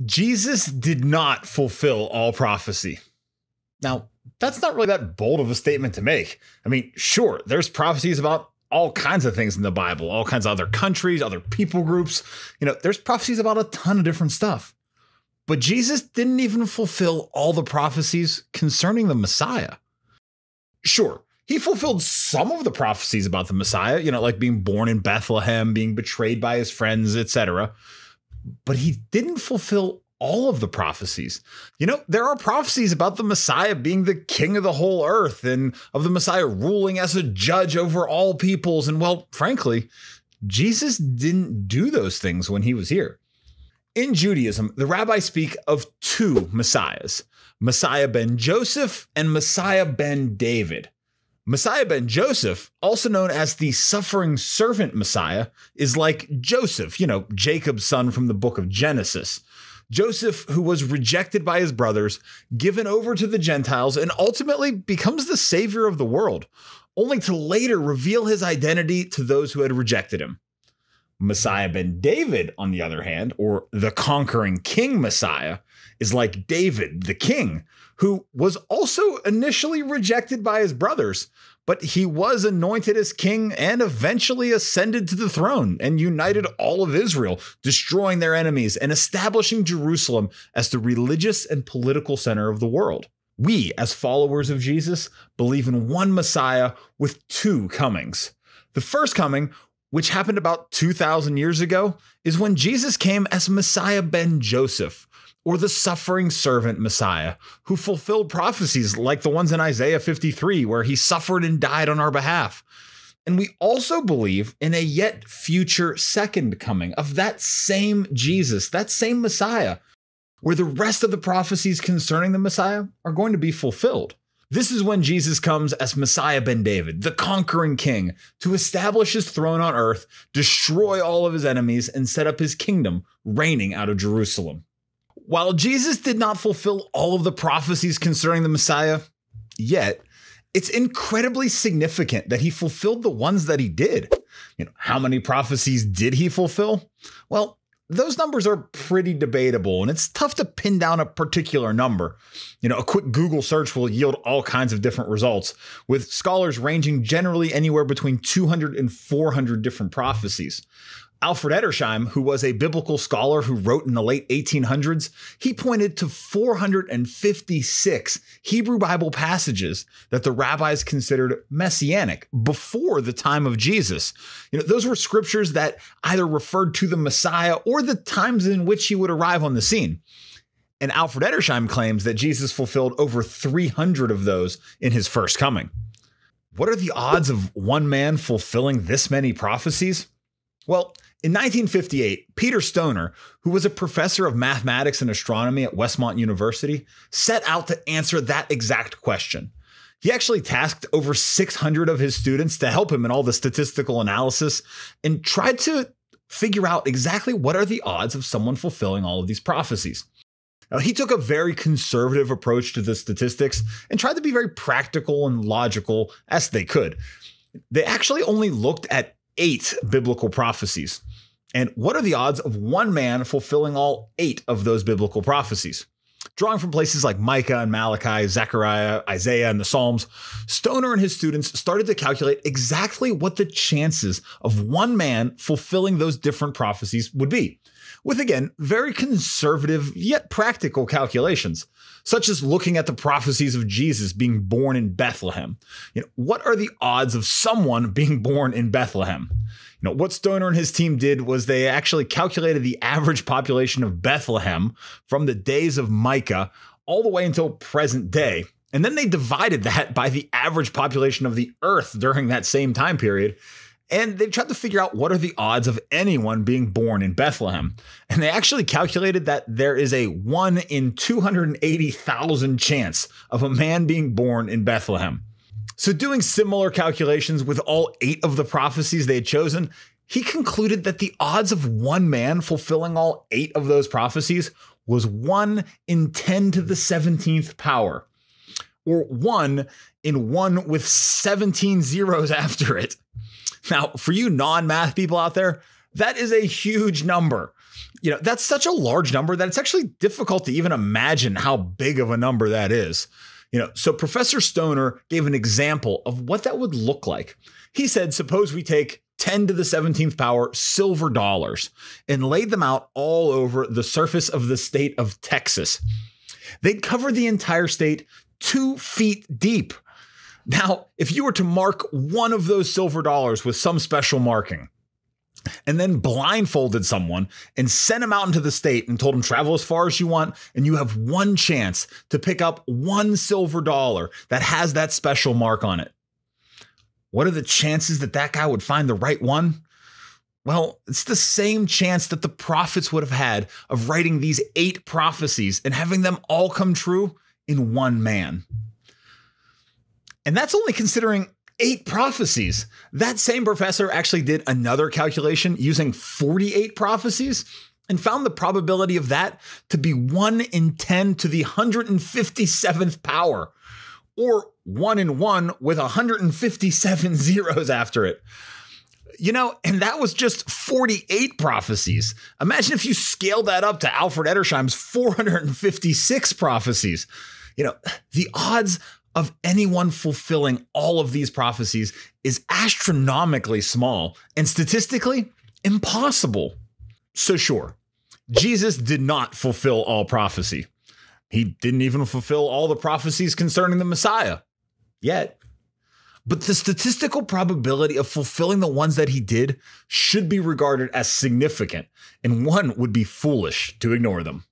Jesus did not fulfill all prophecy. Now, that's not really that bold of a statement to make. I mean, sure, there's prophecies about all kinds of things in the Bible, all kinds of other countries, other people groups. There's prophecies about a ton of different stuff. But Jesus didn't even fulfill all the prophecies concerning the Messiah. Sure, he fulfilled some of the prophecies about the Messiah, like being born in Bethlehem, being betrayed by his friends, etc. But he didn't fulfill all of the prophecies. There are prophecies about the Messiah being the king of the whole earth and of the Messiah ruling as a judge over all peoples. And well, frankly, Jesus didn't do those things when he was here. In Judaism, the rabbis speak of two messiahs, Messiah ben Joseph and Messiah ben David. Messiah ben Joseph, also known as the suffering servant Messiah, is like Joseph, Jacob's son from the book of Genesis. Joseph, who was rejected by his brothers, given over to the Gentiles, and ultimately becomes the savior of the world, only to later reveal his identity to those who had rejected him. Messiah ben David, on the other hand, or the conquering king Messiah, is like David, the king, who was also initially rejected by his brothers, but he was anointed as king and eventually ascended to the throne and united all of Israel, destroying their enemies and establishing Jerusalem as the religious and political center of the world. We, as followers of Jesus, believe in one Messiah with two comings. The first coming, which happened about 2,000 years ago, is when Jesus came as Messiah ben Joseph, or the suffering servant Messiah, who fulfilled prophecies like the ones in Isaiah 53, where he suffered and died on our behalf. And we also believe in a yet future second coming of that same Jesus, that same Messiah, where the rest of the prophecies concerning the Messiah are going to be fulfilled. This is when Jesus comes as Messiah ben David, the conquering king, to establish his throne on earth, destroy all of his enemies, and set up his kingdom, reigning out of Jerusalem. While Jesus did not fulfill all of the prophecies concerning the Messiah yet, it's incredibly significant that he fulfilled the ones that he did. How many prophecies did he fulfill? Well, those numbers are pretty debatable, and it's tough to pin down a particular number. A quick Google search will yield all kinds of different results, with scholars ranging generally anywhere between 200 and 400 different prophecies. Alfred Edersheim, who was a biblical scholar who wrote in the late 1800s, he pointed to 456 Hebrew Bible passages that the rabbis considered messianic before the time of Jesus. Those were scriptures that either referred to the Messiah or the times in which he would arrive on the scene. And Alfred Edersheim claims that Jesus fulfilled over 300 of those in his first coming. What are the odds of one man fulfilling this many prophecies? Well, in 1958, Peter Stoner, who was a professor of mathematics and astronomy at Westmont University, set out to answer that exact question. He actually tasked over 600 of his students to help him in all the statistical analysis and tried to figure out exactly what are the odds of someone fulfilling all of these prophecies. Now, he took a very conservative approach to the statistics and tried to be very practical and logical as they could. They actually only looked at 8 biblical prophecies. And what are the odds of one man fulfilling all 8 of those biblical prophecies? Drawing from places like Micah and Malachi, Zechariah, Isaiah, and the Psalms, Stoner and his students started to calculate exactly what the chances of one man fulfilling those different prophecies would be, with, again, very conservative yet practical calculations, such as looking at the prophecies of Jesus being born in Bethlehem. What are the odds of someone being born in Bethlehem? What Stoner and his team did was they actually calculated the average population of Bethlehem from the days of Micah all the way until present day. And then they divided that by the average population of the earth during that same time period. And they tried to figure out what are the odds of anyone being born in Bethlehem. And they actually calculated that there is a 1 in 280,000 chance of a man being born in Bethlehem. So doing similar calculations with all 8 of the prophecies they had chosen, he concluded that the odds of one man fulfilling all 8 of those prophecies was 1 in 10 to the 17th power, or 1 in 1 with 17 zeros after it. Now, for you non-math people out there, that is a huge number. That's such a large number that it's actually difficult to even imagine how big of a number that is. So Professor Stoner gave an example of what that would look like. He said, suppose we take 10 to the 17th power silver dollars and laid them out all over the surface of the state of Texas. They'd cover the entire state 2 feet deep. Now, if you were to mark one of those silver dollars with some special marking, and then blindfolded someone and sent him out into the state and told him travel as far as you want, and you have one chance to pick up one silver dollar that has that special mark on it. What are the chances that that guy would find the right one? Well, it's the same chance that the prophets would have had of writing these 8 prophecies and having them all come true in one man. And that's only considering 8 prophecies. That same professor actually did another calculation using 48 prophecies and found the probability of that to be 1 in 10 to the 157th power, or 1 in 1 with 157 zeros after it. And that was just 48 prophecies. Imagine if you scaled that up to Alfred Edersheim's 456 prophecies. The odds of anyone fulfilling all of these prophecies is astronomically small and statistically impossible. So sure, Jesus did not fulfill all prophecy. He didn't even fulfill all the prophecies concerning the Messiah yet. But the statistical probability of fulfilling the ones that he did should be regarded as significant, and one would be foolish to ignore them.